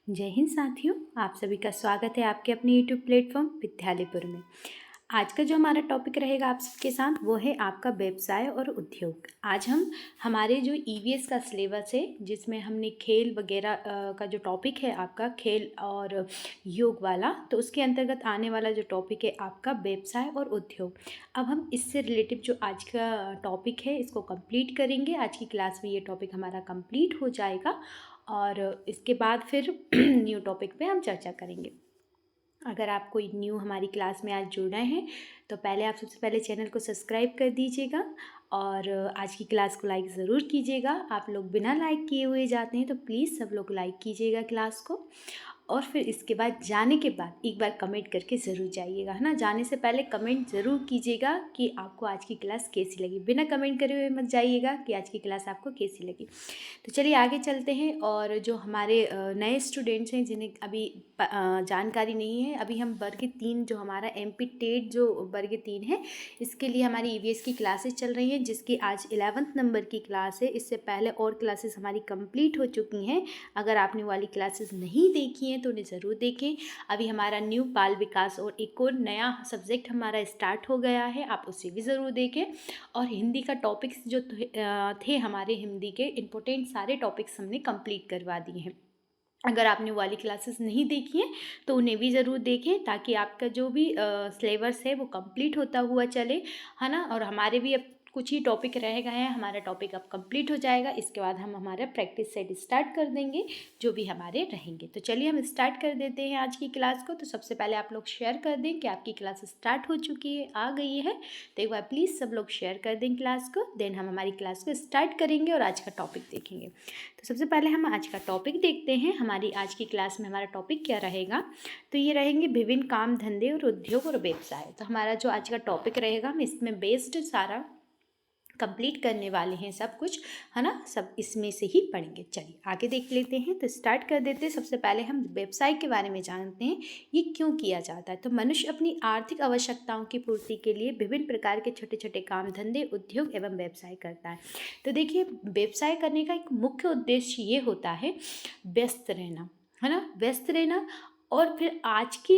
जय हिंद साथियों, आप सभी का स्वागत है आपके अपने यूट्यूब प्लेटफॉर्म विद्यालयपुर में। आज का जो हमारा टॉपिक रहेगा आप सबके साथ वो है आपका व्यवसाय और उद्योग। आज हम हमारे जो ईवीएस का सिलेबस है जिसमें हमने खेल वगैरह का जो टॉपिक है आपका खेल और योग वाला, तो उसके अंतर्गत आने वाला जो टॉपिक है आपका व्यवसाय और उद्योग। अब हम इससे रिलेटिव जो आज का टॉपिक है इसको कंप्लीट करेंगे। आज की क्लास में ये टॉपिक हमारा कंप्लीट हो जाएगा और इसके बाद फिर न्यू टॉपिक पे हम चर्चा करेंगे। अगर आप कोई न्यू हमारी क्लास में आज जुड़ रहे हैं तो पहले आप सबसे पहले चैनल को सब्सक्राइब कर दीजिएगा और आज की क्लास को लाइक ज़रूर कीजिएगा। आप लोग बिना लाइक किए हुए जाते हैं तो प्लीज़ सब लोग लाइक कीजिएगा क्लास को। और फिर इसके बाद जाने के बाद एक बार कमेंट करके ज़रूर जाइएगा, है ना। जाने से पहले कमेंट ज़रूर कीजिएगा कि आपको आज की क्लास कैसी लगी। बिना कमेंट करे हुए मत जाइएगा कि आज की क्लास आपको कैसी लगी। तो चलिए आगे चलते हैं। और जो हमारे नए स्टूडेंट्स हैं जिन्हें अभी जानकारी नहीं है, अभी हम वर्ग 3 जो हमारा MP टेट जो वर्ग 3 है इसके लिए हमारी EVS की क्लासेस चल रही हैं, जिसकी आज 11th नंबर की क्लास है। इससे पहले और क्लासेस हमारी कंप्लीट हो चुकी हैं। अगर आपने वाली क्लासेस नहीं देखी हैं तो उन्हें ज़रूर देखें। अभी हमारा न्यू बाल विकास और एक और नया सब्जेक्ट हमारा स्टार्ट हो गया है, आप उसे भी ज़रूर देखें। और हिंदी का टॉपिक्स जो थे हमारे हिंदी के इम्पोर्टेंट सारे टॉपिक्स हमने कंप्लीट करवा दिए हैं। अगर आपने वाली क्लासेस नहीं देखी हैं तो उन्हें भी ज़रूर देखें ताकि आपका जो भी सिलेबस है वो कंप्लीट होता हुआ चले, है ना। और हमारे भी अब कुछ ही टॉपिक रह गए हैं, हमारा टॉपिक अब कंप्लीट हो जाएगा। इसके बाद हम हमारा प्रैक्टिस सेट स्टार्ट कर देंगे जो भी हमारे रहेंगे। तो चलिए हम स्टार्ट कर देते हैं आज की क्लास को। तो सबसे पहले आप लोग शेयर कर दें कि आपकी क्लास स्टार्ट हो चुकी है, आ गई है। तो एक बार प्लीज़ सब लोग शेयर कर दें क्लास को, देन हम हमारी क्लास को स्टार्ट करेंगे और आज का टॉपिक देखेंगे। तो सबसे पहले हम आज का टॉपिक देखते हैं। हमारी आज की क्लास में हमारा टॉपिक क्या रहेगा, तो ये रहेंगे विभिन्न काम धंधे और उद्योग और व्यवसाय। तो हमारा जो आज का टॉपिक रहेगा हम इसमें बेस्ड सारा कंप्लीट करने वाले हैं, सब कुछ, है ना। सब इसमें से ही पढ़ेंगे। चलिए आगे देख लेते हैं। तो स्टार्ट कर देते हैं। सबसे पहले हम व्यवसाय के बारे में जानते हैं, ये क्यों किया जाता है। तो मनुष्य अपनी आर्थिक आवश्यकताओं की पूर्ति के लिए विभिन्न प्रकार के छोटे छोटे काम धंधे, उद्योग एवं व्यवसाय करता है। तो देखिए, व्यवसाय करने का एक मुख्य उद्देश्य ये होता है व्यस्त रहना, है ना, व्यस्त रहना। और फिर आज के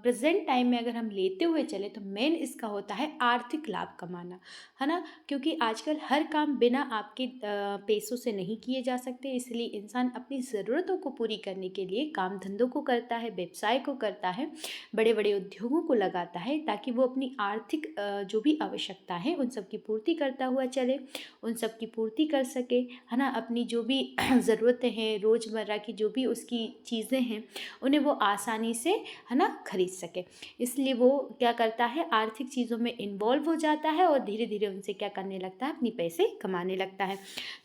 प्रेजेंट टाइम में अगर हम लेते हुए चले तो मेन इसका होता है आर्थिक लाभ कमाना, है ना। क्योंकि आजकल हर काम बिना आपके पैसों से नहीं किए जा सकते, इसलिए इंसान अपनी ज़रूरतों को पूरी करने के लिए काम धंधों को करता है, व्यवसाय को करता है, बड़े बड़े उद्योगों को लगाता है ताकि वो अपनी आर्थिक जो भी आवश्यकता है उन सब की पूर्ति करता हुआ चले, उन सब की पूर्ति कर सके, है ना। अपनी जो भी ज़रूरतें हैं, रोज़मर्रा की जो भी उसकी चीज़ें हैं, उन्हें वो आसानी से, है ना, खरीद सके। इसलिए वो क्या करता है, आर्थिक चीज़ों में इन्वॉल्व हो जाता है और धीरे धीरे उनसे क्या करने लगता है, अपनी पैसे कमाने लगता है।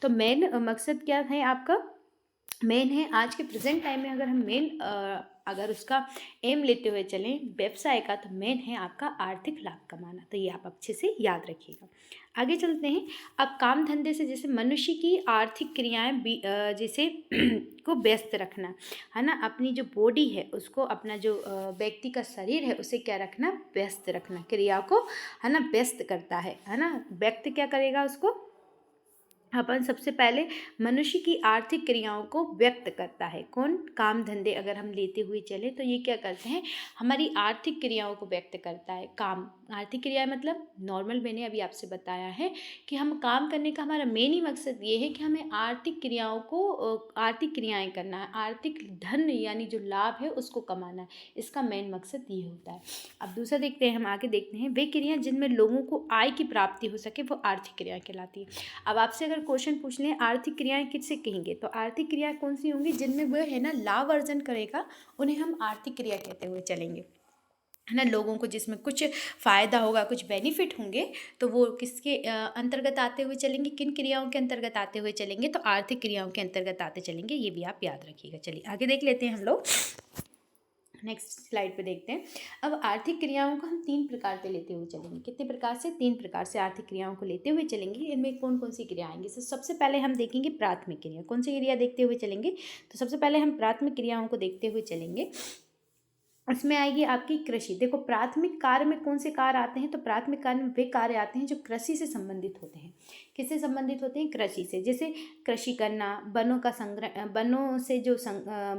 तो मेन मकसद क्या है आपका, मेन है आज के प्रेजेंट टाइम में अगर हम मेन अगर उसका एम लेते हुए चलें व्यवसाय का, तो मेन है आपका आर्थिक लाभ कमाना। तो ये आप अच्छे से याद रखिएगा। आगे चलते हैं। अब काम धंधे से जैसे मनुष्य की आर्थिक क्रियाएं जैसे को व्यस्त रखना, है ना। अपनी जो बॉडी है उसको, अपना जो व्यक्ति का शरीर है उसे क्या रखना, व्यस्त रखना, क्रिया को, है ना, व्यस्त करता है ना। व्यक्त क्या करेगा उसको, अपन सबसे पहले मनुष्य की आर्थिक क्रियाओं को व्यक्त करता है। कौन, काम धंधे अगर हम लेते हुए चले तो ये क्या करते हैं, हमारी आर्थिक क्रियाओं को व्यक्त करता है। काम, आर्थिक क्रिया मतलब नॉर्मल मैंने अभी आपसे बताया है कि हम काम करने का हमारा मेन ही मकसद ये है कि हमें आर्थिक क्रियाओं को आर्थिक क्रियाएं करना है, आर्थिक धन यानी जो लाभ है उसको कमाना है। इसका मेन मकसद ये होता है। अब दूसरा देखते हैं, हम आगे देखते हैं, वे क्रियाएं जिनमें लोगों को आय की प्राप्ति हो सके वो आर्थिक क्रियाएं कहलाती है। अब आपसे अगर क्वेश्चन पूछ लें आर्थिक क्रियाएं किससे कहेंगे, तो आर्थिक क्रियाएं कौन सी होंगी, जिनमें वह, है ना, लाभ अर्जन करेगा, उन्हें हम आर्थिक क्रिया कहते हुए चलेंगे, है ना। लोगों को जिसमें कुछ फ़ायदा होगा, कुछ बेनिफिट होंगे, तो वो किसके अंतर्गत आते हुए चलेंगे, किन क्रियाओं के अंतर्गत आते हुए चलेंगे, तो आर्थिक क्रियाओं के अंतर्गत आते चलेंगे। ये भी आप याद रखिएगा। चलिए आगे देख लेते हैं हम लोग। नेक्स्ट स्लाइड पे देखते हैं। अब आर्थिक क्रियाओं को हम 3 प्रकार से लेते हुए चलेंगे। कितने प्रकार से, 3 प्रकार से आर्थिक क्रियाओं को लेते हुए चलेंगे। इनमें कौन कौन सी क्रिया आएंगी। सबसे पहले हम देखेंगे प्राथमिक क्रिया। कौन सी क्रिया देखते हुए चलेंगे, तो सबसे पहले हम प्राथमिक क्रियाओं को देखते हुए चलेंगे। उसमें आएगी आपकी कृषि। देखो, प्राथमिक कार्य में कौन से कार्य आते हैं, तो प्राथमिक कार्य में वे कार्य आते हैं जो कृषि से संबंधित होते हैं। किससे संबंधित होते हैं? कृषि से। जैसे कृषि करना, वनों का संग्रह, वनों से जो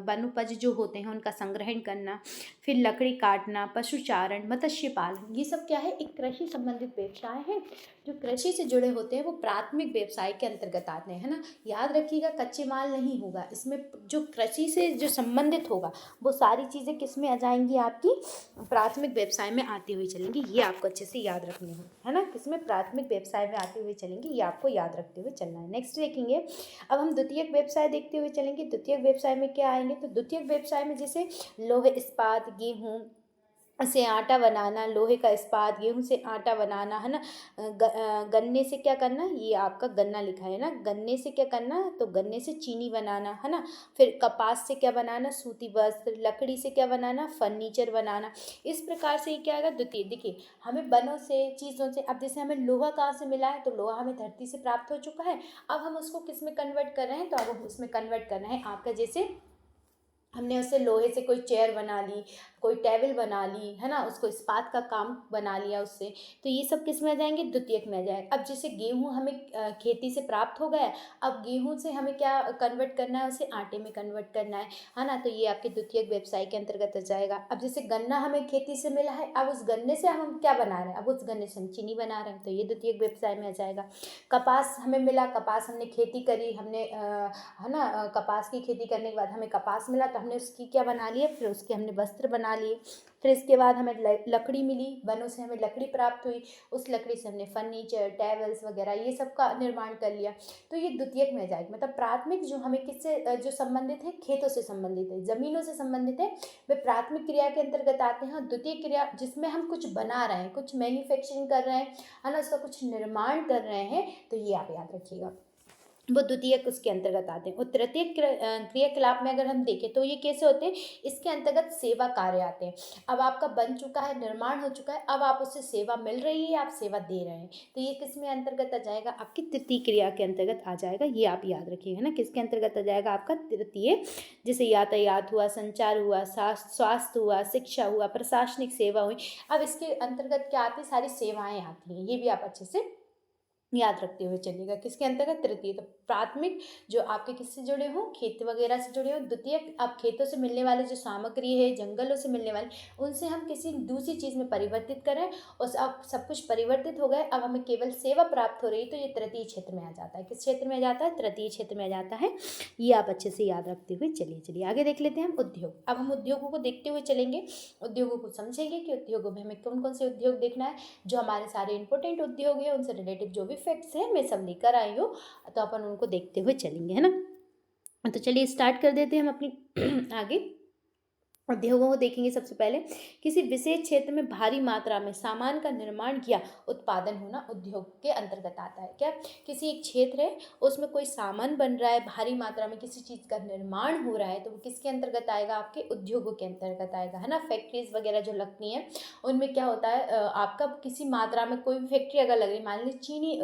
वनोपज जो होते हैं उनका संग्रहण करना, फिर लकड़ी काटना, पशुचारण, मत्स्य पालन, ये सब क्या है? एक कृषि संबंधित व्यवसाय है। जो कृषि से जुड़े होते हैं वो प्राथमिक व्यवसाय के अंतर्गत आते हैं, है ना। याद रखिएगा, कच्चे माल नहीं होगा इसमें, जो कृषि से जो संबंधित होगा वो सारी चीज़ें किस में आ जाएंगी? आपकी प्राथमिक व्यवसाय में आती हुई चलेंगी। ये आपको अच्छे से याद रखनी है ना, किसमें? प्राथमिक व्यवसाय में आती हुई चलेंगी, ये आपको याद रखते हुए चलना है। नेक्स्ट देखेंगे, अब हम द्वितीयक व्यवसाय देखते हुए चलेंगे। द्वितीयक व्यवसाय में क्या आएंगे? तो द्वितीयक व्यवसाय में जैसे लोहे इस्पात, गेहूँ से आटा बनाना, लोहे का इस्पात, गेहूं से आटा बनाना, है ना। गन्ने से क्या करना? ये आपका गन्ना लिखा है ना, गन्ने से क्या करना? तो गन्ने से चीनी बनाना, है ना। फिर कपास से क्या बनाना? सूती वस्त्र। लकड़ी से क्या बनाना? फर्नीचर बनाना। इस प्रकार से ये क्या आएगा? द्वितीय। देखिए, हमें बनों से, चीज़ों से, अब जैसे हमें लोहा कहाँ से मिला है? तो लोहा हमें धरती से प्राप्त हो चुका है। अब हम उसको किस में कन्वर्ट कर रहे हैं? तो अब हम उसमें कन्वर्ट करना है आपका, जैसे हमने उससे लोहे से कोई चेयर बना ली, कोई टेबल बना ली, है ना, उसको इस्पात का काम बना लिया उससे, तो ये सब किस में आ जाएंगे? द्वितीयक में आ जाएगा। अब जैसे गेहूँ हमें खेती से प्राप्त हो गया, अब गेहूँ से हमें क्या कन्वर्ट करना है? उसे आटे में कन्वर्ट करना है ना, तो ये आपके द्वितीयक व्यवसाय के अंतर्गत आ जाएगा। अब जैसे गन्ना हमें खेती से मिला है, अब उस गन्ने से हम क्या बना रहे हैं? अब उस गन्ने से हम चीनी बना रहे हैं, तो ये द्वितीयक व्यवसाय में आ जाएगा। कपास हमें मिला, कपास हमने खेती करी, हमने है ना, कपास की खेती करने के बाद हमें कपास मिला, तो हमने उसकी क्या बना लिया? फिर उसके हमने वस्त्र बना लिए। फिर इसके बाद हमें लकड़ी मिली, वनों से हमें लकड़ी प्राप्त हुई, उस लकड़ी से हमने फर्नीचर, टेबल्स वगैरह ये सब का निर्माण कर लिया, तो ये द्वितीयक में जाएगी। मतलब प्राथमिक जो हमें किससे जो संबंधित है? खेतों से संबंधित है, जमीनों से संबंधित है, वे प्राथमिक क्रिया के अंतर्गत आते हैं। और द्वितीय क्रिया जिसमें हम कुछ बना रहे हैं, कुछ मैन्युफैक्चरिंग कर रहे हैं, है ना, उसका कुछ निर्माण कर रहे हैं, तो ये आप याद रखिएगा, वो द्वितीयक उसके अंतर्गत आते हैं। और तृतीय क्रियाकलाप में अगर हम देखें तो ये कैसे होते हैं? इसके अंतर्गत सेवा कार्य आते हैं। अब आपका बन चुका है, निर्माण हो चुका है, अब आप उससे सेवा मिल रही है, आप सेवा दे रहे हैं, तो ये किस में अंतर्गत आ जाएगा? आपकी तृतीय क्रिया के अंतर्गत आ जाएगा। ये आप याद रखिएगा ना, किसके अंतर्गत आ जाएगा? आपका तृतीय। जैसे यातायात हुआ, संचार हुआ, स्वास्थ्य हुआ, शिक्षा हुआ, प्रशासनिक सेवा हुई। अब इसके अंतर्गत क्या आती है? सारी सेवाएं आती हैं, ये भी आप अच्छे से याद रखते हुए चलिएगा। किसके अंतर्गत? तृतीय। तो प्राथमिक जो आपके किससे जुड़े हो? खेत वगैरह से जुड़े हो। द्वितीय, आप खेतों से मिलने वाले जो सामग्री है, जंगलों से मिलने वाले, उनसे हम किसी दूसरी चीज़ में परिवर्तित करें, और अब सब कुछ परिवर्तित हो गए, अब हमें केवल सेवा प्राप्त हो रही, तो ये तृतीय क्षेत्र में आ जाता है। किस क्षेत्र में आ जाता है? तृतीय क्षेत्र में आ जाता है। ये आप अच्छे से याद रखते हुए चलिए। चलिए आगे देख लेते हैं हम उद्योग। अब हम उद्योगों को देखते हुए चलेंगे, उद्योगों को समझेंगे कि उद्योगों में हमें कौन कौन से उद्योग देखना है। जो हमारे सारे इंपॉर्टेंट उद्योग है, उनसे रिलेटिव जो भी फैक्ट्स हैं मैं सब लेकर आई हूँ, तो अपन उनको देखते हुए चलेंगे, है ना। तो चलिए स्टार्ट कर देते हैं हम अपनी आगे उद्योगों को देखेंगे। सबसे पहले, किसी विशेष क्षेत्र में भारी मात्रा में सामान का निर्माण या उत्पादन होना उद्योग के अंतर्गत आता है। क्या? किसी एक क्षेत्र है, उसमें कोई सामान बन रहा है, भारी मात्रा में किसी चीज़ का निर्माण हो रहा है, तो वो किसके अंतर्गत आएगा? आपके उद्योगों के अंतर्गत आएगा, है ना। फैक्ट्रीज वगैरह जो लगती हैं, उनमें क्या होता है? आपका किसी मात्रा में कोई भी फैक्ट्री अगर लग रही है, मान लीजिए चीनी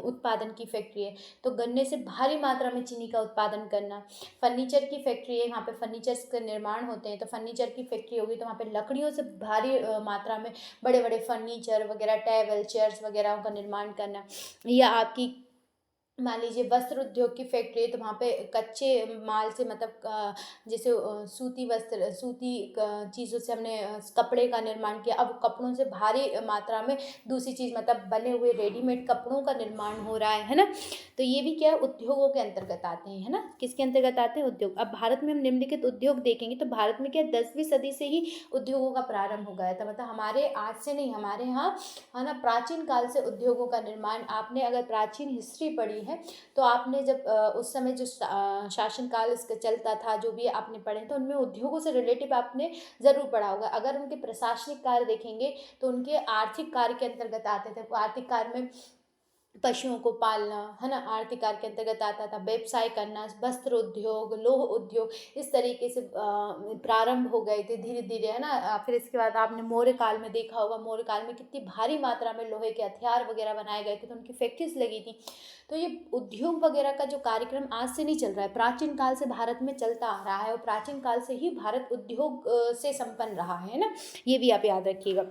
उत्पादन की फैक्ट्री है, तो गन्ने से भारी मात्रा में चीनी का उत्पादन करना। फर्नीचर की फैक्ट्री है, वहाँ पे फर्नीचर्स के निर्माण होते हैं, तो फर्नीचर की फैक्ट्री होगी, तो वहाँ पे लकड़ियों से भारी मात्रा में बड़े बड़े फर्नीचर वगैरह, टेबल, चेयर्स वगैरह का निर्माण करना। या आपकी मान लीजिए वस्त्र उद्योग की फैक्ट्री है, तो वहाँ पे कच्चे माल से, मतलब जैसे सूती वस्त्र, सूती चीज़ों से हमने कपड़े का निर्माण किया, अब कपड़ों से भारी मात्रा में दूसरी चीज़, मतलब बने हुए रेडीमेड कपड़ों का निर्माण हो रहा है ना। तो ये भी क्या है? उद्योगों के अंतर्गत आते हैं, है ना। किसके अंतर्गत आते हैं? उद्योग। अब भारत में हम निम्नलिखित उद्योग देखेंगे, तो भारत में क्या 10वीं सदी से ही उद्योगों का प्रारंभ हो गया था। मतलब हमारे आज से नहीं, हमारे यहाँ, है ना, प्राचीन काल से उद्योगों का निर्माण, आपने अगर प्राचीन हिस्ट्री पढ़ी है तो आपने जब उस समय जो शासन काल इसका चलता था, जो भी आपने पढ़े, तो उनमें उद्योगों से रिलेटिव आपने ज़रूर पढ़ा होगा। अगर उनके प्रशासनिक कार्य देखेंगे तो उनके आर्थिक कार्य के अंतर्गत आते थे। आर्थिक कार्य में पशुओं को पालना, है ना, आर्थिक कार्य के अंतर्गत आता था। व्यवसाय करना, वस्त्र उद्योग, लोह उद्योग, इस तरीके से प्रारंभ हो गए थे धीरे धीरे, है ना। फिर इसके बाद आपने मौर्य काल में देखा होगा, मौर्य काल में कितनी भारी मात्रा में लोहे के हथियार वगैरह बनाए गए थे, तो उनकी फैक्ट्रीज लगी थी। तो ये उद्योग वगैरह का जो कार्यक्रम आज से नहीं चल रहा है, प्राचीन काल से भारत में चलता आ रहा है, और प्राचीन काल से ही भारत उद्योग से संपन्न रहा है ना। ये भी आप याद रखिएगा।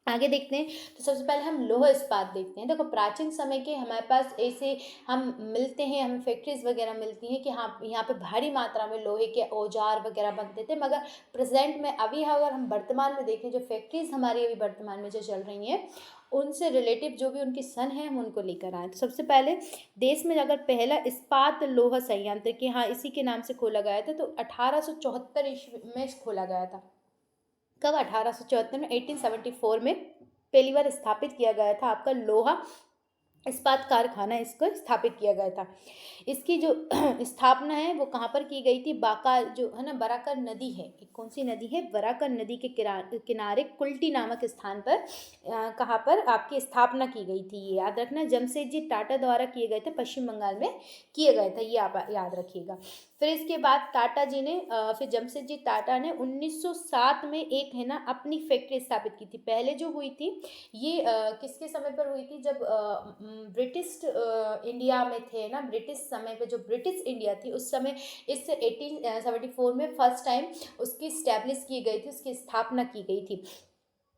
आगे देखते हैं तो सबसे पहले हम लौह इस्पात देखते हैं। देखो प्राचीन समय के हमारे पास ऐसे हम मिलते हैं, हमें फैक्ट्रीज वगैरह मिलती हैं कि हाँ यहाँ पे भारी मात्रा में लोहे के औजार वगैरह बनते थे। मगर प्रेजेंट में अभी अगर हम वर्तमान में देखें, जो फैक्ट्रीज हमारी अभी वर्तमान में जो चल रही हैं उनसे रिलेटिव जो भी उनकी सन है हम उनको लेकर आए। तो सबसे पहले देश में अगर पहला इस्पात लोहा संयंत्र के हाँ इसी के नाम से खोला गया था तो 1874 ईस्वी में खोला गया था। कब? 1874 में, 1874 में पहली बार स्थापित किया गया था आपका लोहा इस्पात कारखाना, इसको स्थापित किया गया था। इसकी जो स्थापना है वो कहाँ पर की गई थी? बाका जो है ना बराकर नदी है, कौन सी नदी है? बराकर नदी के किनारे कुल्टी नामक स्थान पर कहाँ पर आपकी स्थापना की गई थी, ये याद रखना। जमशेदजी टाटा द्वारा किए गए थे, पश्चिम बंगाल में किए गए थे, ये आप याद रखिएगा। फिर इसके बाद टाटा जी ने फिर जमशेदजी टाटा ने 1907 में एक है ना अपनी फैक्ट्री स्थापित की थी। पहले जो हुई थी ये किसके समय पर हुई थी? जब ब्रिटिश इंडिया में थे ना, ब्रिटिश समय पे जो ब्रिटिश इंडिया थी उस समय इस 1874 में फर्स्ट टाइम उसकी स्टैब्लिश की गई थी, उसकी स्थापना की गई थी।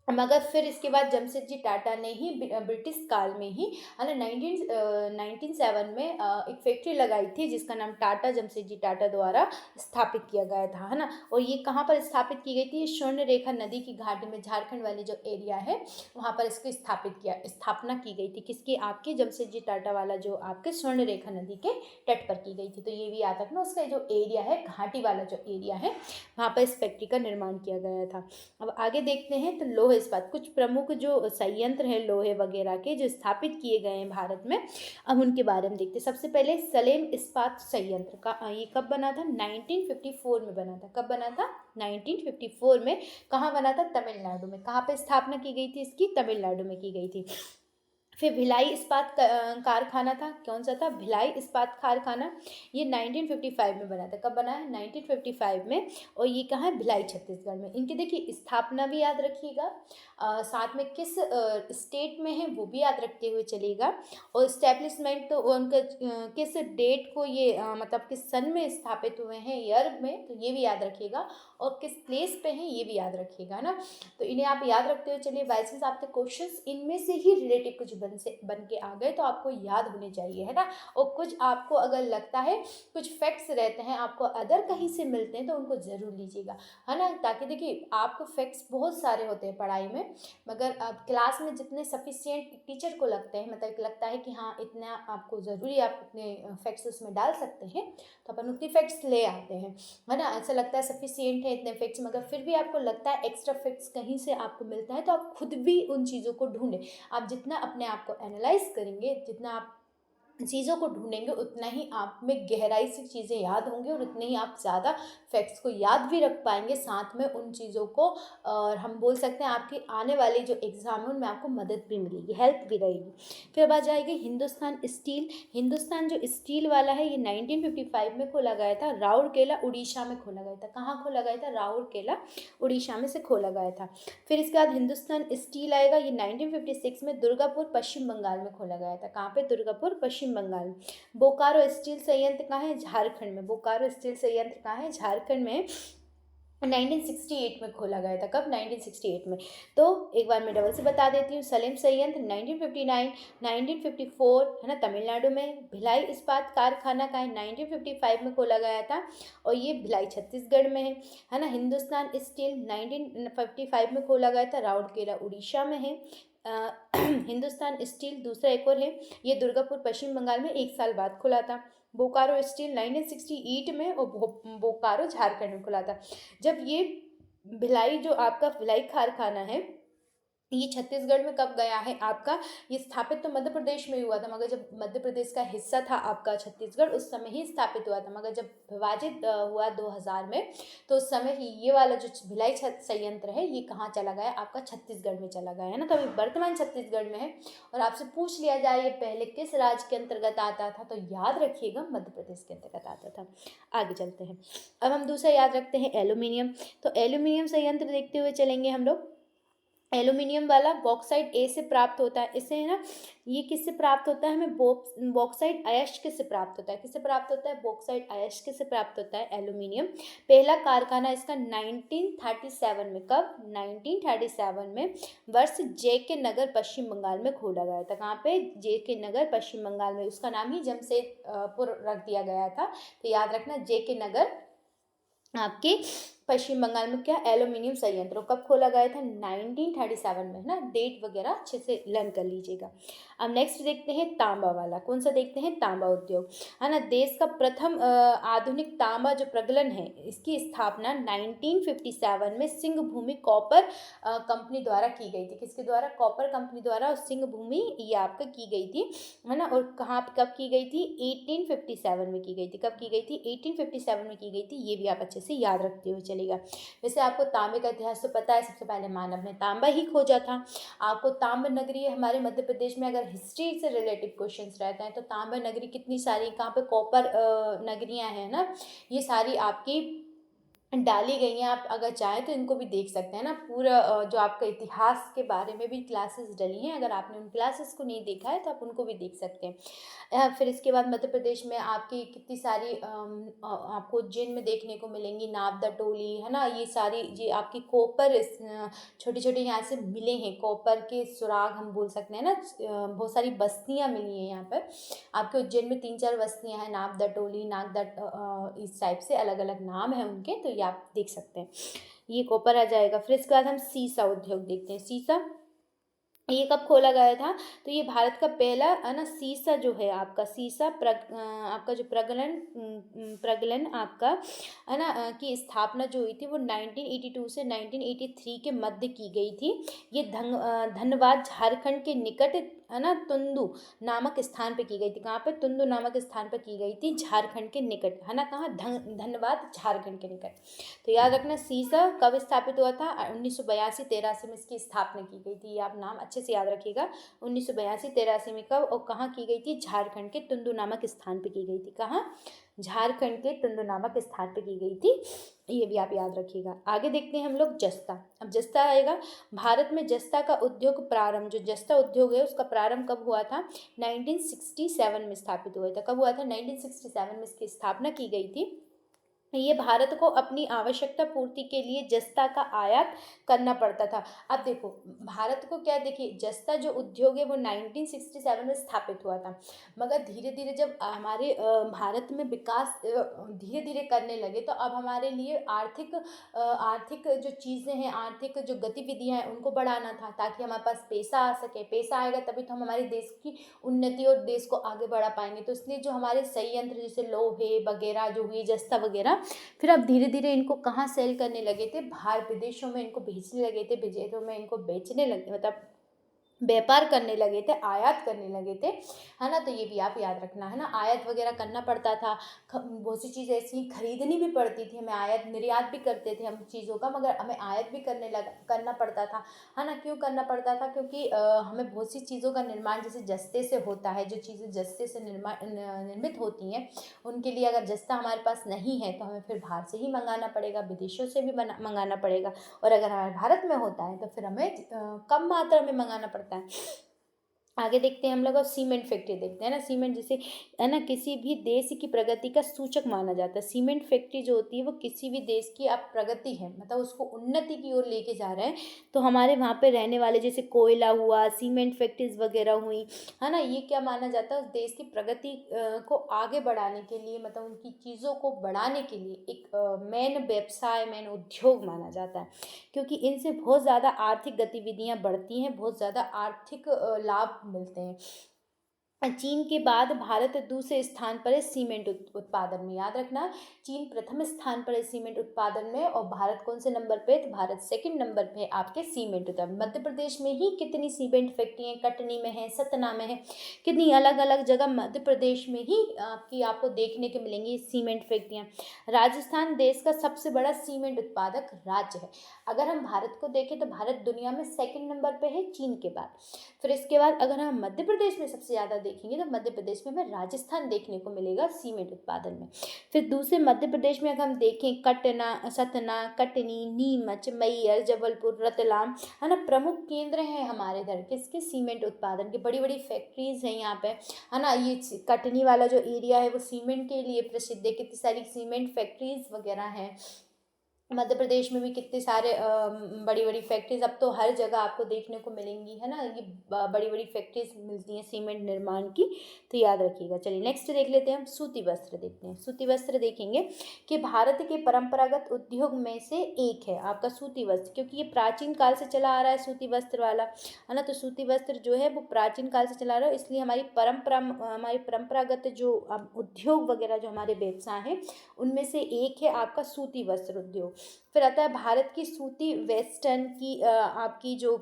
मगर फिर इसके बाद जमशेदजी टाटा ने ही ब्रिटिश काल में ही है ना 1907 में एक फैक्ट्री लगाई थी जिसका नाम टाटा जमशेदजी टाटा द्वारा स्थापित किया गया था, है ना। और ये कहाँ पर स्थापित की गई थी? स्वर्ण रेखा नदी की घाटी में, झारखंड वाली जो एरिया है वहाँ पर इसकी स्थापना की गई थी। किसकी? आपकी जमशेदजी टाटा वाला जो आपके स्वर्ण रेखा नदी के तट पर की गई थी। तो ये भी याद रखना, उसका जो एरिया है घाटी वाला जो एरिया है वहाँ पर इस फैक्ट्री का निर्माण किया गया था। अब आगे देखते हैं तो लोह इस्पात, कुछ प्रमुख जो संयंत्र हैं लोहे वगैरह के जो स्थापित किए गए हैं भारत में, अब उनके बारे में देखते हैं। सबसे पहले सलेम इस्पात संयंत्र का ये कब बना था? 1954 में बना था। कब बना था? 1954 में। कहाँ बना था? तमिलनाडु में। कहाँ पे स्थापना की गई थी इसकी? तमिलनाडु में की गई थी। फिर भिलाई इस्पात कारखाना था, कौन सा था? भिलाई इस्पात कारखाना, ये 1955 में बना था। कब बना है? 1955 में। और ये कहाँ है? भिलाई, छत्तीसगढ़ में। इनकी देखिए स्थापना भी याद रखिएगा, साथ में किस स्टेट में है वो भी याद रखते हुए चलेगा। और इस्टेब्लिशमेंट तो उनका किस डेट को ये मतलब किस सन में स्थापित हुए हैं, ईयर में, तो ये भी याद रखिएगा। और किस प्लेस पे हैं ये भी याद रखिएगा ना। तो इन्हें आप याद रखते हुए चलिए। बाइसेंस आपके क्वेश्चंस इनमें से ही रिलेटिव कुछ बन के आ गए तो आपको याद होने चाहिए, है ना। और कुछ आपको अगर लगता है कुछ फैक्ट्स रहते हैं आपको अदर कहीं से मिलते हैं तो उनको ज़रूर लीजिएगा, है ना। ताकि देखिए आपको फैक्ट्स बहुत सारे होते हैं पढ़ाई में, मगर अब क्लास में जितने सफिशिएंट टीचर को लगते हैं, मतलब लगता है कि हाँ इतना आपको ज़रूरी आप उतने फैक्ट्स उसमें डाल सकते हैं तो अपन उतनी फैक्ट्स ले आते हैं, है ना। ऐसा लगता है सफिशिएंट है इतने फैक्ट्स, मगर फिर भी आपको लगता है एक्स्ट्रा फैक्ट्स कहीं से आपको मिलता है तो आप खुद भी उन चीज़ों को ढूंढें। आप जितना अपने आप को एनालाइज करेंगे, जितना आप चीज़ों को ढूंढेंगे, उतना ही आप में गहराई से चीज़ें याद होंगी और उतने ही आप ज़्यादा फैक्ट्स को याद भी रख पाएंगे, साथ में उन चीज़ों को। और हम बोल सकते हैं आपके आने वाले जो एग्ज़ाम है उनमें आपको मदद भी मिलेगी, हेल्प भी रहेगी। फिर बात जाएगी हिंदुस्तान स्टील। हिंदुस्तान जो स्टील वाला है ये 1955 में खोला गया था, राउरकेला उड़ीसा में खोला गया था। कहाँ खोला गया था? राउरकेला उड़ीसा में से खोला गया था। फिर इसके बाद हिंदुस्तान स्टील आएगा, ये 1956 में दुर्गापुर पश्चिम बंगाल में खोला गया था। कहाँ पे? दुर्गापुर पश्चिम बंगाल में। बोकारो स्टील संयंत्र कहाँ है? झारखंड में। बोकारो स्टील संयंत्र कहाँ है? झारखंड में। 1968 में खोला गया था। कब? 1968 में। तो एक बार मैं डबल से बता देती हूँ। सलेम संयंत्र 1959, 1954 है ना तमिलनाडु में। भिलाई इस्पात कारखाना का है 1955 में खोला गया था और ये भिलाई छत्तीसगढ़ में है ना। हिंदुस्तान स्टील 1955 में खोला गया था, राउरकेला उड़ीसा में है। हिंदुस्तान स्टील दूसरा एक और है, ये दुर्गापुर पश्चिम बंगाल में 1 साल बाद खुला था। बोकारो स्टील 1968 में और बोकारो झारखंड में खुला था। जब ये भिलाई जो आपका भिलाई कारखाना है ये छत्तीसगढ़ में कब गया है आपका? ये स्थापित तो मध्य प्रदेश में ही हुआ था, मगर जब मध्य प्रदेश का हिस्सा था आपका छत्तीसगढ़ उस समय ही स्थापित हुआ था। मगर जब विभाजित हुआ 2000 में तो उस समय ही ये वाला जो भिलाई संयंत्र है ये कहाँ चला गया? आपका छत्तीसगढ़ में चला गया, है ना। तो अभी वर्तमान छत्तीसगढ़ में है। और आपसे पूछ लिया जाए ये पहले किस राज्य के अंतर्गत आता था तो याद रखिएगा मध्य प्रदेश के अंतर्गत आता था। आगे चलते हैं। अब हम दूसरा याद रखते हैं एल्यूमिनियम। तो एल्यूमिनियम संयंत्र देखते हुए चलेंगे हम लोग। एल्यूमिनियम वाला बॉक्साइट ए से प्राप्त होता है। इसे है ना, ये किससे प्राप्त होता है हमें, बॉक्साइट अयस्क से प्राप्त होता है। किससे प्राप्त होता है, बॉक्साइट अयस्क से प्राप्त होता है एल्यूमिनियम। पहला कारखाना इसका 1937 में, कब, 1937 में वर्ष जे के नगर पश्चिम बंगाल में खोला गया था। कहाँ पे, जे के नगर पश्चिम बंगाल में। उसका नाम ही जमशेदपुर रख दिया गया था। तो याद रखना, जे के नगर आपके पश्चिम बंगाल में क्या, एल्यूमिनियम संयंत्र। कब खोला गया था, 1937 में, है ना। डेट वगैरह अच्छे से लर्न कर लीजिएगा। अब नेक्स्ट देखते हैं तांबा वाला। कौन सा देखते हैं, तांबा उद्योग, है ना। देश का प्रथम आधुनिक तांबा जो प्रगलन है, इसकी स्थापना 1957 में सिंह भूमि कॉपर कंपनी द्वारा की गई थी। किसके द्वारा, कॉपर कंपनी द्वारा, और सिंह भूमि ये आपका की गई थी, है ना। और कहाँ, कब की गई थी, 1857 में की गई थी। कब की गई थी, 1857 में की गई थी। ये भी आप अच्छे से याद रखते हुए चलेगा। वैसे आपको तांबे का इतिहास तो पता है, सबसे पहले मानव ने तांबा ही खोजा था। आपको तांबा नगरी, हमारे मध्य प्रदेश में अगर हिस्ट्री से रिलेटेड क्वेश्चंस रहते हैं तो तांबा नगरी कितनी सारी, कहाँ पे कॉपर नगरियां हैं ना, ये सारी आपकी डाली गई हैं। आप अगर चाहें तो इनको भी देख सकते हैं ना। पूरा जो आपका इतिहास के बारे में भी क्लासेस डली हैं, अगर आपने उन क्लासेस को नहीं देखा है तो आप उनको भी देख सकते हैं। फिर इसके बाद मध्य प्रदेश में आपकी कितनी सारी आपको उज्जैन में देखने को मिलेंगी, नावदा टोली, है ना। ये सारी, ये आपकी कॉपर छोटे छोटे यहाँ से मिले हैं, कॉपर के सुराग हम बोल सकते हैं ना। बहुत सारी बस्तियाँ मिली हैं यहाँ पर आपके उज्जैन में। 3-4 बस्तियाँ हैं, नावदा टोली, नागदा, इस टाइप से अलग अलग नाम है उनके, तो ये आप देख सकते हैं। ये कॉपर आ जाएगा। फिर इसके बाद हम सीसा उद्योग देखते हैं। सीसा ये कब खोला गया था, तो ये भारत का पहला, है ना, सीसा जो है आपका, सीसा आपका जो प्रगलन आपका, है ना, की स्थापना जो हुई थी वो 1982 से 1983 के मध्य की गई थी। ये धनबाद झारखंड के निकट, है ना, तुंदू नामक स्थान पे की गई थी। कहाँ पे, तुंदू नामक स्थान पर की गई थी, झारखंड के निकट, है ना। कहाँ, धनबाद झारखंड के निकट। तो याद रखना, सीसा कब स्थापित हुआ था, 1982-83 में इसकी स्थापना की गई थी। ये आप नाम अच्छे से याद रखिएगा। 1982-83 में कब और कहाँ की गई थी, झारखंड के तुंदू नामक स्थान पे की गई थी। कहाँ, झारखंड के तुंदू नामक स्थान पे की गई थी। ये भी आप याद रखिएगा। आगे देखते हैं हम लोग जस्ता। अब जस्ता आएगा। भारत में जस्ता का उद्योग प्रारंभ, जो जस्ता उद्योग है उसका प्रारंभ कब हुआ था, 1967 में स्थापित हुआ था। कब हुआ था, 1967 में इसकी स्थापना की गई थी। ये भारत को अपनी आवश्यकता पूर्ति के लिए जस्ता का आयात करना पड़ता था। अब देखो, भारत को क्या, देखिए, जस्ता जो उद्योग है वो 1967 में स्थापित हुआ था, मगर धीरे धीरे जब हमारे भारत में विकास धीरे धीरे करने लगे, तो अब हमारे लिए आर्थिक जो चीज़ें हैं, आर्थिक जो गतिविधियां हैं, उनको बढ़ाना था, ताकि हमारे पास पैसा आ सके। पैसा आएगा तभी तो हम हमारे देश की उन्नति और देश को आगे बढ़ा पाएंगे। तो इसलिए जो हमारे संयंत्र, जैसे लोहे वगैरह जो हुई, जस्ता वगैरह, फिर अब धीरे धीरे इनको कहाँ सेल करने लगे थे, बाहर विदेशों में इनको भेजने लगे थे, विदेशों में इनको बेचने लगे, मतलब व्यापार करने लगे थे, आयात करने लगे थे, है ना। तो ये भी आप याद रखना, है ना। आयात वगैरह करना पड़ता था, बहुत सी चीज़ ऐसी खरीदनी भी पड़ती थी हमें, आयात निर्यात भी करते थे हम चीज़ों का, मगर हमें आयात भी करना पड़ता था, है ना। क्यों करना पड़ता था, क्योंकि हमें बहुत सी चीज़ों का निर्माण जैसे जस्ते से होता है, जो चीज़ें जस्ते से निर्मित होती हैं, उनके लिए अगर जस्ता हमारे पास नहीं है तो हमें फिर बाहर से ही मंगाना पड़ेगा, विदेशों से भी मंगाना पड़ेगा। और अगर हमारे भारत में होता है तो फिर हमें कम मात्रा में मंगाना पड़ता है। आगे देखते हैं हम लोग, और सीमेंट फैक्ट्री देखते हैं ना। सीमेंट जैसे, है ना, किसी भी देश की प्रगति का सूचक माना जाता है। सीमेंट फैक्ट्री जो होती है वो किसी भी देश की आप प्रगति है, मतलब उसको उन्नति की ओर लेके जा रहे हैं, तो हमारे वहाँ पे रहने वाले, जैसे कोयला हुआ, सीमेंट फैक्ट्रीज वगैरह हुई, है ना, ये क्या माना जाता है, उस देश की प्रगति को आगे बढ़ाने के लिए, मतलब उनकी चीज़ों को बढ़ाने के लिए एक मेन व्यवसाय, मेन उद्योग माना जाता है, क्योंकि इनसे बहुत ज़्यादा आर्थिक गतिविधियाँ बढ़ती हैं, बहुत ज़्यादा आर्थिक लाभ मिलते हैं। चीन के बाद भारत दूसरे स्थान पर है सीमेंट उत्पादन में। याद रखना, चीन प्रथम स्थान पर है सीमेंट उत्पादन में, और भारत कौन से नंबर पे, तो भारत सेकंड नंबर पे है आपके सीमेंट उत्पादन। मध्य प्रदेश में ही कितनी सीमेंट फैक्ट्री, कटनी में है, सतना में है, कितनी अलग अलग जगह मध्य प्रदेश में ही आपको देखने को मिलेंगी सीमेंट फैक्ट्रियाँ। राजस्थान देश का सबसे बड़ा सीमेंट उत्पादक राज्य है। अगर हम भारत को देखें तो भारत दुनिया में सेकंड नंबर पे है चीन के बाद। फिर इसके बाद अगर हम मध्य प्रदेश में सबसे ज़्यादा देखेंगे तो मध्य प्रदेश में हमें राजस्थान देखने को मिलेगा सीमेंट उत्पादन में। फिर दूसरे मध्य प्रदेश में अगर हम देखें सतना, कटनी, नीमच, मैहर, जबलपुर, रतलाम, है ना, प्रमुख केंद्र हैं हमारे इधर किसके, सीमेंट उत्पादन के। बड़ी बड़ी फैक्ट्रीज हैं यहाँ पे, है ना। ये कटनी वाला जो एरिया है वो सीमेंट के लिए प्रसिद्ध है, कितनी सारी सीमेंट फैक्ट्रीज वगैरह हैं। मध्य प्रदेश में भी कितने सारे बड़ी बड़ी फैक्ट्रीज अब तो हर जगह आपको देखने को मिलेंगी, है ना। ये बड़ी बड़ी फैक्ट्रीज मिलती हैं सीमेंट निर्माण की, तो याद रखिएगा। चलिए नेक्स्ट देख लेते हैं हम, सूती वस्त्र देखते हैं। सूती वस्त्र देखेंगे कि भारत के परंपरागत उद्योग में से एक है आपका सूती वस्त्र, क्योंकि ये प्राचीन काल से चला आ रहा है सूती वस्त्र वाला, है ना। तो सूती वस्त्र जो है वो प्राचीन काल से चला आ रहा है, इसलिए हमारी परंपरागत जो उद्योग वगैरह जो हमारे व्यवसाय हैं उनमें से एक है आपका सूती वस्त्र उद्योग। फिर आता है भारत की सूती वेस्टर्न की आपकी जो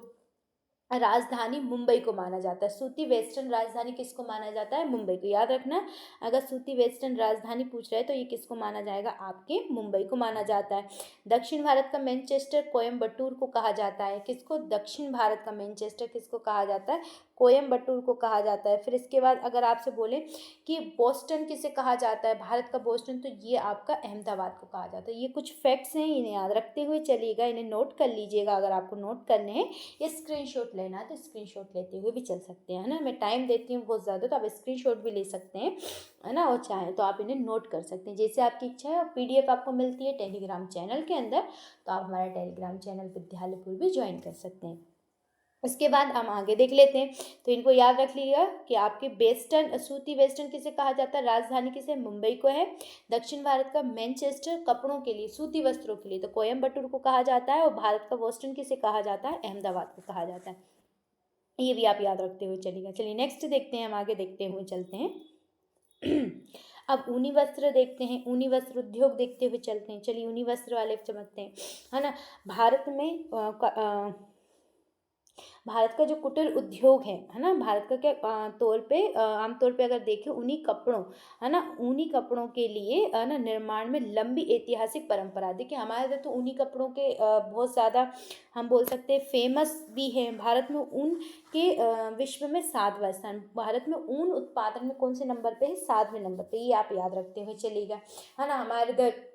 राजधानी मुंबई को माना जाता है। सूती वेस्टर्न राजधानी किसको माना जाता है, मुंबई को। याद रखना, अगर सूती वेस्टर्न राजधानी पूछ रहे हैं तो ये किसको माना जाएगा, आपके मुंबई को माना जाता है। दक्षिण भारत का मैनचेस्टर कोयम्बटूर को कहा जाता है, किसको, दक्षिण भारत का मैनचेस्टर किसको कहा जाता है, कोयम्बटूर को कहा जाता है। फिर इसके बाद अगर आपसे बोले कि बोस्टन किसे कहा जाता है, भारत का बोस्टन, तो ये आपका अहमदाबाद को कहा जाता है। ये कुछ फैक्ट्स हैं, इन्हें याद रखते हुए चलिएगा, इन्हें नोट कर लीजिएगा अगर आपको नोट करने हैं, या स्क्रीनशॉट लेना है तो स्क्रीनशॉट लेते हुए भी चल सकते हैं, है ना। मैं टाइम देती हूँ बहुत ज़्यादा, तो आप स्क्रीनशॉट भी ले सकते हैं, है ना, और चाहें तो आप इन्हें नोट कर सकते हैं, जैसे आपकी इच्छा है। PDF आपको मिलती है टेलीग्राम चैनल के अंदर, तो आप हमारा टेलीग्राम चैनल विद्यालयपुर भी ज्वाइन कर सकते हैं। उसके बाद हम आगे देख लेते हैं, तो इनको याद रख लीजिएगा कि आपके वेस्टर्न, सूती वेस्टर्न किसे कहा जाता है, राजधानी किसे, मुंबई को है। दक्षिण भारत का मैनचेस्टर कपड़ों के लिए, सूती वस्त्रों के लिए, तो कोयम्बटूर को कहा जाता है। और भारत का बोस्टन किसे कहा जाता है, अहमदाबाद को कहा जाता है। ये भी आप याद रखते हुए चलिएगा। चलिए नेक्स्ट देखते हैं, हम आगे देखते हुए चलते हैं। अब ऊनी वस्त्र देखते हैं, ऊनी वस्त्र उद्योग देखते हुए चलते हैं। चलिए ऊनी वस्त्र वाले चमकते हैं, है ना। भारत में भारत का जो कुटीर उद्योग है ना, भारत का क्या तौर पे आमतौर पे अगर देखें ऊनी कपड़ों, है ना, ऊनी कपड़ों के लिए है ना निर्माण में लंबी ऐतिहासिक परंपरा। देखिए हमारे इधर तो ऊनी कपड़ों के बहुत ज़्यादा हम बोल सकते हैं फेमस भी है। भारत में ऊन के विश्व में 7वां स्थान, भारत में ऊन उत्पादन में कौन से नंबर पे है, 7वें नंबर पे, ये आप याद रखते हुए चलिएगा, है ना। हमारे इधर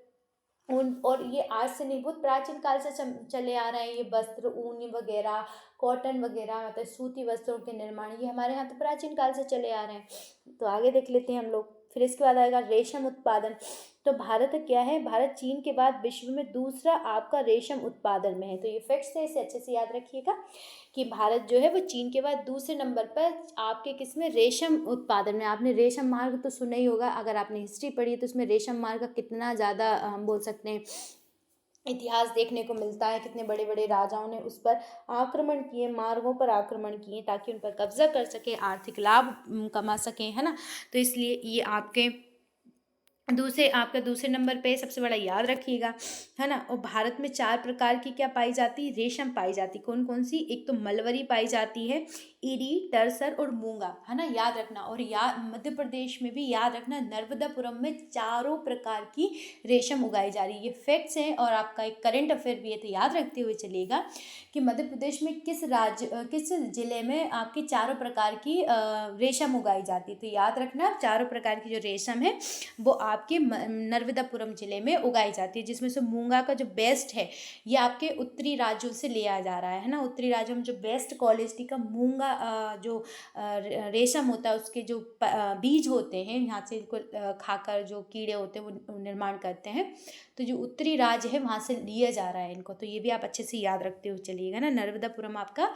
ऊन, और ये आज से नहीं, बहुत प्राचीन काल से चले आ रहे हैं ये वस्त्र, ऊन वगैरह, कॉटन वगैरह, मतलब सूती वस्त्रों के निर्माण, ये हमारे यहाँ तो प्राचीन काल से चले आ रहे हैं। तो आगे देख लेते हैं हम लोग। फिर इसके बाद आएगा रेशम उत्पादन। तो भारत क्या है, भारत चीन के बाद विश्व में दूसरा आपका रेशम उत्पादन में है। तो ये फैक्ट्स है, इसे अच्छे से याद रखिएगा कि भारत जो है वो चीन के बाद दूसरे नंबर पर आपके किसमें, रेशम उत्पादन में। आपने रेशम मार्ग तो सुना ही होगा, अगर आपने हिस्ट्री पढ़ी है तो उसमें रेशम मार्ग का कितना ज़्यादा हम बोल सकते हैं इतिहास देखने को मिलता है। कितने बड़े बड़े राजाओं ने उस पर आक्रमण किए, मार्गों पर आक्रमण किए ताकि उन पर कब्जा कर सके, आर्थिक लाभ कमा सकें, है ना। तो इसलिए ये आपके आपका दूसरे नंबर पे सबसे बड़ा, याद रखिएगा, है ना। और भारत में 4 प्रकार की क्या पाई जाती है, रेशम पाई जाती। कौन कौन सी, एक तो मलवरी पाई जाती है, इरी, टरसर और मूंगा, है ना, याद रखना। और मध्य प्रदेश में भी याद रखना, नर्मदापुरम में 4 प्रकार की रेशम उगाई जा रही है। ये फैक्ट्स हैं और आपका एक करंट अफेयर भी है, तो याद रखते हुए चलिएगा कि मध्य प्रदेश में किस जिले में आपकी 4 प्रकार की रेशम उगाई जाती है। तो याद रखना 4 प्रकार की जो रेशम है वो आपके नर्मदापुरम जिले में उगाई जाती है, जिसमें से मूंगा का जो बेस्ट है ये आपके उत्तरी राज्यों से लिया जा रहा है ना। उत्तरी राज्यों में जो बेस्ट क्वालिटी का मूंगा जो रेशम होता है उसके जो बीज होते हैं, यहाँ से इनको खाकर जो कीड़े होते हैं वो निर्माण करते हैं। तो जो उत्तरी राज्य है वहाँ से लिया जा रहा है इनको। तो ये भी आप अच्छे से याद रखते हुए चलिएगा ना। नर्मदापुरम आपका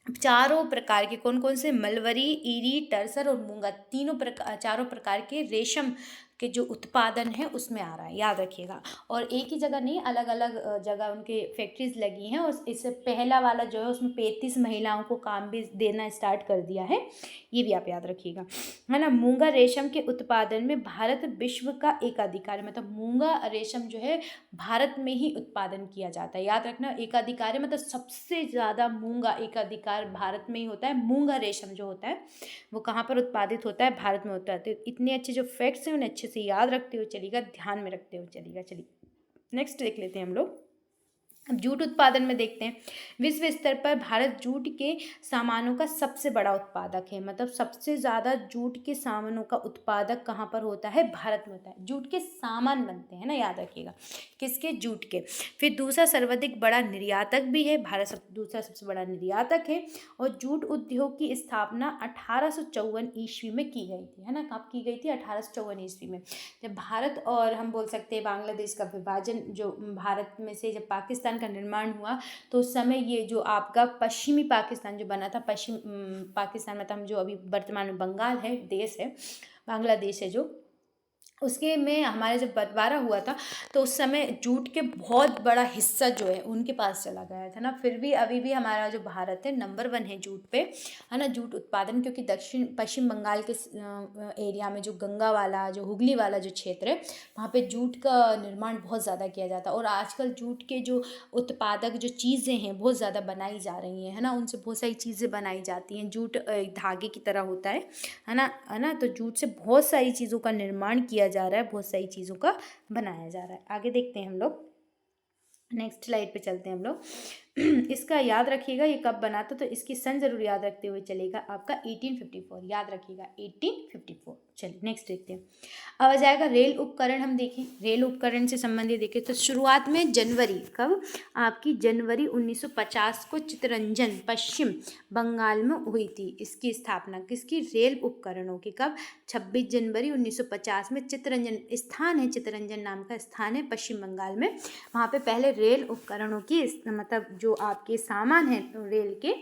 4 प्रकार के, कौन कौन से, मलवरी, ईरी, टरसर और मूंगा, 4 प्रकार के रेशम के जो उत्पादन है उसमें आ रहा है, याद रखिएगा। और एक ही जगह नहीं, अलग अलग जगह उनके फैक्ट्रीज लगी हैं। और इससे पहला वाला जो है उसमें 35 महिलाओं को काम भी देना स्टार्ट कर दिया है, ये भी आप याद रखिएगा, है ना। मूंगा रेशम के उत्पादन में भारत विश्व का एकाधिकार, मतलब मूंगा रेशम जो है भारत में ही उत्पादन किया जाता है, याद रखना। एकाधिकार मतलब सबसे ज़्यादा मूंगा एकाधिकार भारत में ही होता है। मूंगा रेशम जो होता है वो कहाँ पर उत्पादित होता है, भारत में होता है। तो इतने अच्छे जो फैक्ट्स हैं उन्हें अच्छे से याद रखते हुए चलिएगा, ध्यान में रखते हुए चलिएगा। चलिए नेक्स्ट देख लेते हैं हम लोग। अब जूट उत्पादन में देखते हैं, विश्व स्तर पर भारत जूट के सामानों का सबसे बड़ा उत्पादक है। मतलब सबसे ज़्यादा जूट के सामानों का उत्पादक कहाँ पर होता है? भारत में होता है। जूट के सामान बनते हैं ना, याद रखिएगा, किसके? जूट के। फिर दूसरा सर्वाधिक बड़ा निर्यातक भी है, भारत दूसरा सबसे बड़ा निर्यातक है। और जूट उद्योग की स्थापना 1854 ईस्वी में की गई थी, है ना। कब की गई थी? 1854 ईस्वी में, जब भारत और हम बोल सकते हैं बांग्लादेश का विभाजन, जो भारत में से जब पाकिस्तान का निर्माण हुआ, तो उस समय ये जो आपका पश्चिमी पाकिस्तान जो बना था, पश्चिम पाकिस्तान मतलब जो अभी वर्तमान में बंगाल है, देश है, बांग्लादेश है जो, उसके में हमारे जब बंटवारा हुआ था, तो उस समय जूट के बहुत बड़ा हिस्सा जो है उनके पास चला गया था ना। फिर भी अभी भी हमारा जो भारत है नंबर 1 है जूट पे, है ना, जूट उत्पादन। क्योंकि दक्षिण पश्चिम बंगाल के एरिया में जो गंगा वाला, जो हुगली वाला जो क्षेत्र है, वहाँ पे जूट का निर्माण बहुत ज़्यादा किया जाता है। और आजकल जूट के जो उत्पादक जो चीज़ें हैं बहुत ज़्यादा बनाई जा रही हैं, है ना, उनसे बहुत सारी चीज़ें बनाई जाती हैं। जूट एक धागे की तरह होता है ना। तो जूट से बहुत सारी चीज़ों का निर्माण किया जा रहा है, बहुत सारी चीज़ों का बनाया जा रहा है। आगे देखते हैं हम लोग, नेक्स्ट स्लाइड पे चलते हैं हम लोग। इसका याद रखिएगा ये कब बना था, तो इसकी सन जरूर याद रखते हुए चलेगा आपका 1854, याद रखिएगा 1854। चलिए नेक्स्ट देखते हैं। अब आ जाएगा रेल उपकरण। हम देखें रेल उपकरण से संबंधित देखें तो शुरुआत में जनवरी, कब? आपकी जनवरी 1950 को चित्तरंजन पश्चिम बंगाल में हुई थी इसकी स्थापना, किसकी? रेल उपकरणों की। कब? 26 जनवरी 1950 में चित्तरंजन स्थान है, चित्तरंजन नाम का स्थान है पश्चिम बंगाल में, वहाँ पे पहले रेल उपकरणों की मतलब जो आपके सामान हैं रेल के,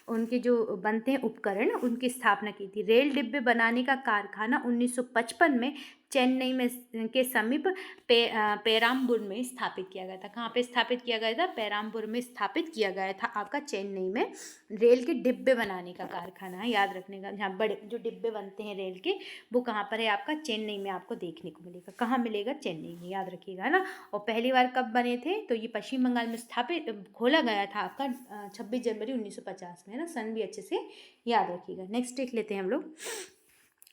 उनके जो बनते हैं उपकरण, उनकी स्थापना की थी। रेल डिब्बे बनाने का कारखाना 1955 में चेन्नई में के समीप पेराम्बूर में स्थापित किया गया था। कहाँ पे स्थापित किया गया था? पेराम्बूर में स्थापित किया गया था आपका चेन्नई में। रेल के डिब्बे बनाने का कारखाना है, याद रखने का। जहाँ बड़े जो डिब्बे बनते हैं रेल के, वो कहाँ पर है? आपका चेन्नई में आपको देखने को मिलेगा। कहाँ मिलेगा? चेन्नई में, याद रखिएगा, है ना। और पहली बार कब बने थे? तो ये पश्चिम बंगाल में स्थापित खोला गया था आपका 26 जनवरी 1950 में, है ना। सन भी अच्छे से याद रखिएगा। नेक्स्ट देख लेते हैं हम लोग।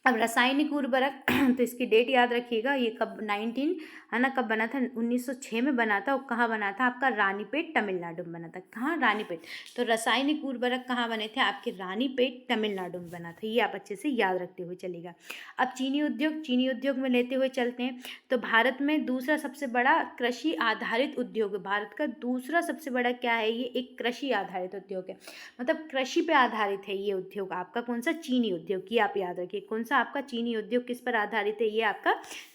अब रासायनिक उर्वरक तो इसकी डेट याद रखिएगा, ये कब 19, है ना, कब बना था? 1906 में बना था। और कहाँ बना था? आपका रानीपेट तमिलनाडु में बना था। कहाँ? रानीपेट। तो रासायनिक उर्वरक कहाँ बने थे? आपके रानीपेट तमिलनाडु में बना था। ये आप अच्छे से याद रखते हुए चलेगा। अब चीनी उद्योग, चीनी उद्योग में लेते हुए चलते हैं। तो भारत में दूसरा सबसे बड़ा कृषि आधारित उद्योग है। भारत का दूसरा सबसे बड़ा क्या है? ये एक कृषि आधारित उद्योग है, मतलब कृषि पे आधारित है ये उद्योग आपका। कौन सा? चीनी उद्योग की आप याद रखिए। कौन सा आपका चीनी उद्योग किस पर आधारित है? ये आपका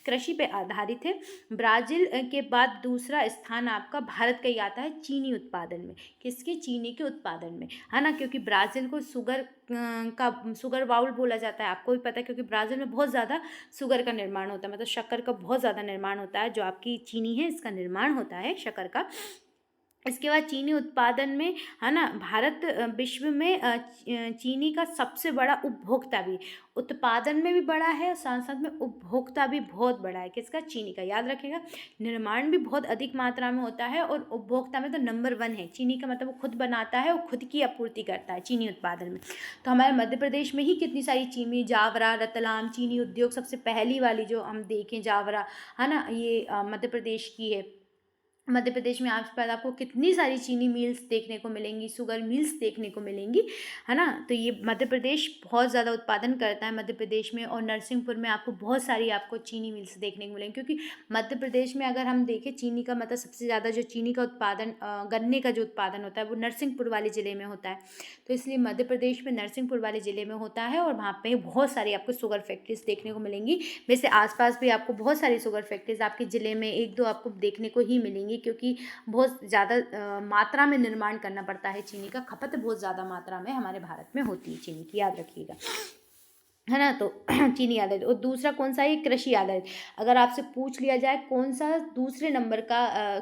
कृषि पे आधारित है। ब्राज़ील के बाद दूसरा स्थान आपका भारत का ही आता है चीनी उत्पादन में। किसके? चीनी के उत्पादन में, है ना। क्योंकि ब्राज़ील को शुगर बाउल बोला जाता है, आपको भी पता है, क्योंकि ब्राज़ील में बहुत ज़्यादा शुगर का निर्माण होता है, मतलब शक्कर का बहुत ज़्यादा निर्माण होता है। जो आपकी चीनी है इसका निर्माण होता है शक्कर का। इसके बाद चीनी उत्पादन में, है ना, भारत विश्व में चीनी का सबसे बड़ा उपभोक्ता भी, उत्पादन में भी बड़ा है और साथ साथ में उपभोक्ता भी बहुत बड़ा है। किसका? चीनी का, याद रखेगा। निर्माण भी बहुत अधिक मात्रा में होता है और उपभोक्ता में तो नंबर 1 है चीनी का, मतलब वो खुद बनाता है और खुद की आपूर्ति करता है चीनी उत्पादन में। तो हमारे मध्य प्रदेश में ही कितनी सारी चीनी, जावरा, रतलाम चीनी उद्योग सबसे पहली वाली जो हम देखें, जावरा, है ना, ये मध्य प्रदेश की है। मध्य प्रदेश में आसपास आपको कितनी सारी चीनी मिल्स देखने को मिलेंगी, शुगर मिल्स देखने को मिलेंगी, है ना। तो ये मध्य प्रदेश बहुत ज़्यादा उत्पादन करता है मध्य प्रदेश में। और नरसिंहपुर में आपको बहुत सारी आपको चीनी मिल्स देखने को मिलेंगी, क्योंकि मध्य प्रदेश में अगर हम देखें चीनी का मतलब सबसे ज़्यादा जो चीनी का उत्पादन, गन्ने का जो उत्पादन होता है वो नरसिंहपुर वाले ज़िले में होता है। तो इसलिए मध्य प्रदेश में नरसिंहपुर वाले ज़िले में होता है और वहाँ पर बहुत सारी आपको शुगर फैक्ट्रीज देखने को मिलेंगी। वैसे आसपास भी आपको बहुत सारी शुगर फैक्ट्रीज आपके ज़िले में 1-2 आपको देखने को ही मिलेंगी, क्योंकि बहुत ज़्यादा मात्रा में निर्माण करना पड़ता है चीनी का। खपत बहुत ज़्यादा मात्रा में हमारे भारत में होती है चीनी की, याद रखिएगा, है ना। तो चीनी आधारित। और दूसरा कौन सा है? कृषि आधारित। अगर आपसे पूछ लिया जाए कौन सा दूसरे नंबर का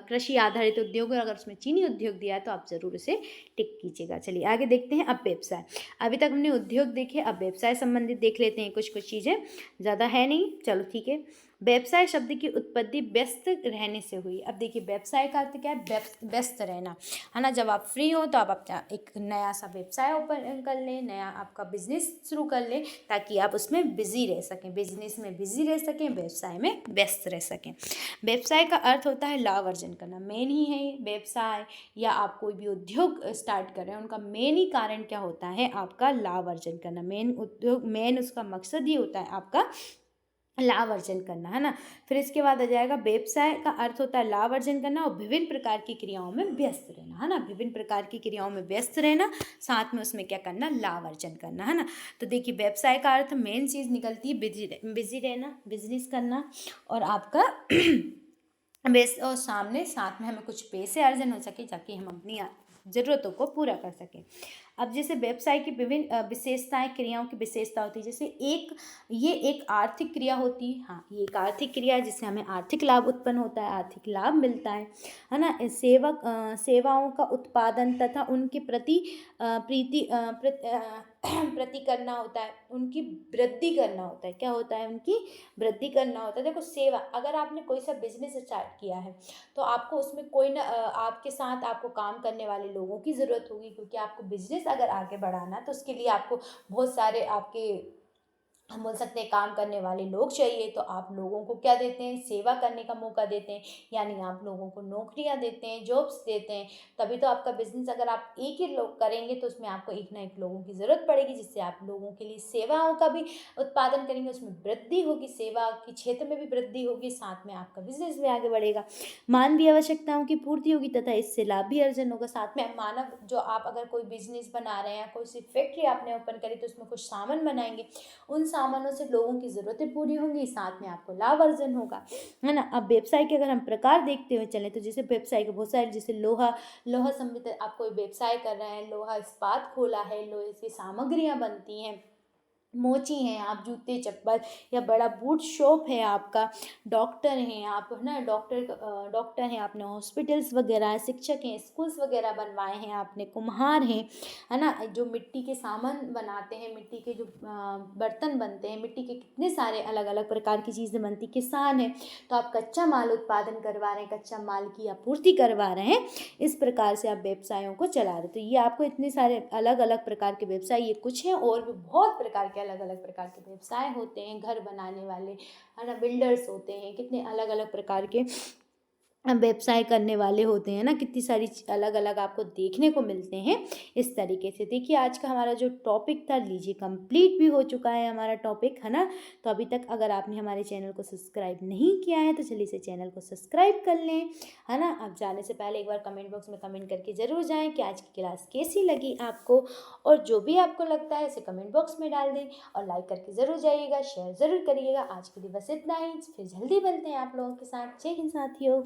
कृषि आधारित उद्योग है, अगर उसमें चीनी उद्योग दिया है तो आप ज़रूर उसे टिक कीजिएगा। चलिए आगे देखते हैं। अब व्यवसाय, अभी तक हमने उद्योग देखे, अब व्यवसाय संबंधित देख लेते हैं कुछ चीज़ें, ज़्यादा है नहीं, चलो ठीक है। व्यवसाय शब्द की उत्पत्ति व्यस्त रहने से हुई। अब देखिए व्यवसाय का अर्थ क्या है, व्यस्त रहना, है ना। जब आप फ्री हो तो आप अपना एक नया सा व्यवसाय ओपन कर लें, नया आपका बिजनेस शुरू कर लें, ताकि आप उसमें बिजी रह सकें, बिजनेस में बिजी रह सकें, व्यवसाय में व्यस्त रह सकें। व्यवसाय का अर्थ होता है लाभ अर्जन करना। मेन ही है व्यवसाय या आप कोई भी उद्योग स्टार्ट कर रहे हैं, उनका मेन ही कारण क्या होता है, आपका लाभ अर्जन करना। मेन उद्योग, मेन उसका मकसद ही होता है आपका लाभ अर्जन करना, है ना। फिर इसके बाद आ जाएगा व्यवसाय का अर्थ होता है लाभ अर्जन करना और विभिन्न प्रकार की क्रियाओं में व्यस्त रहना, है ना। विभिन्न प्रकार की क्रियाओं में व्यस्त रहना, साथ में उसमें क्या करना, लाभ अर्जन करना, है ना। तो देखिए व्यवसाय का अर्थ मेन चीज़ निकलती है बिजी रहना, बिजनेस करना, और आपका और साथ में हमें कुछ पैसे अर्जन हो सके, ताकि हम अपनी ज़रूरतों को पूरा कर सकें। अब जैसे व्यवसाय की विभिन्न विशेषताएं, क्रियाओं की विशेषता होती है। जैसे ये एक आर्थिक क्रिया होती है। हाँ, ये एक आर्थिक क्रिया है जिससे हमें आर्थिक लाभ उत्पन्न होता है, आर्थिक लाभ मिलता है ना। सेवाओं का उत्पादन तथा उनके प्रति प्रति करना होता है, उनकी वृद्धि करना होता है। क्या होता है, उनकी वृद्धि करना होता है। देखो सेवा, अगर आपने कोई सा बिजनेस स्टार्ट किया है तो आपको उसमें कोई ना आपके साथ आपको काम करने वाले लोगों की ज़रूरत होगी, क्योंकि आपको बिजनेस अगर आगे बढ़ाना है तो उसके लिए आपको बहुत सारे आपके, हम बोल सकते हैं, काम करने वाले लोग चाहिए। तो आप लोगों को क्या देते हैं, सेवा करने का मौका देते हैं, यानी आप लोगों को नौकरियां देते हैं, जॉब्स देते हैं। तभी तो आपका बिजनेस, अगर आप एक ही लोग करेंगे तो उसमें आपको एक ना एक लोगों की ज़रूरत पड़ेगी, जिससे आप लोगों के लिए सेवाओं का भी उत्पादन करेंगे, उसमें वृद्धि होगी, सेवा के क्षेत्र में भी वृद्धि होगी, साथ में आपका बिजनेस भी आगे बढ़ेगा, मानवीय आवश्यकताओं की पूर्ति होगी तथा इससे लाभ भी अर्जन होगा। साथ में मानव, जो आप अगर कोई बिजनेस बना रहे हैं, कोई सी फैक्ट्री आपने ओपन करी तो उसमें कुछ सामान बनाएंगे, उन सामानों से लोगों की ज़रूरतें पूरी होंगी, साथ में आपको लाभ अर्जन होगा, है ना। अब व्यवसाय के अगर हम प्रकार देखते हुए चलें तो जैसे व्यवसाय के बहुत सारे, जैसे लोहा संबंधित आप कोई व्यवसाय कर रहे हैं, लोहा इस्पात खोला है, लोहे की सामग्रियाँ बनती हैं, मोची हैं आप, जूते चप्पल या बड़ा बूट शॉप है आपका, डॉक्टर हैं आप, है ना, डॉक्टर हैं आपने, हॉस्पिटल्स वगैरह हैं, शिक्षक हैं, स्कूल्स वगैरह बनवाए हैं आपने, कुम्हार हैं, है ना, जो मिट्टी के सामान बनाते हैं, मिट्टी के जो बर्तन बनते हैं, मिट्टी के कितने सारे अलग अलग प्रकार की चीज़ें बनती, किसान हैं तो आप कच्चा माल उत्पादन करवा रहे हैं, कच्चा माल की आपूर्ति करवा रहे हैं। इस प्रकार से आप व्यवसायों को चला रहे। तो ये आपको इतने सारे अलग अलग प्रकार के व्यवसाय, ये कुछ हैं, और भी बहुत प्रकार के अलग अलग प्रकार के व्यवसाय होते हैं। घर बनाने वाले, है ना, बिल्डर्स होते हैं, कितने अलग अलग प्रकार के व्यवसाय करने वाले होते हैं ना, कितनी सारी अलग अलग आपको देखने को मिलते हैं। इस तरीके से देखिए आज का हमारा जो टॉपिक था, लीजिए कंप्लीट भी हो चुका है हमारा टॉपिक, है ना। तो अभी तक अगर आपने हमारे चैनल को सब्सक्राइब नहीं किया है तो चलिए से चैनल को सब्सक्राइब कर लें, है ना। अब जाने से पहले एक बार कमेंट बॉक्स में कमेंट करके ज़रूर जाएँ कि आज की क्लास कैसी लगी आपको, और जो भी आपको लगता है इसे कमेंट बॉक्स में डाल दें, और लाइक करके ज़रूर जाइएगा, शेयर ज़रूर करिएगा। आज के लिए बस इतना ही, फिर जल्दी मिलते हैं आप लोगों के साथ। जय हिंद साथियों।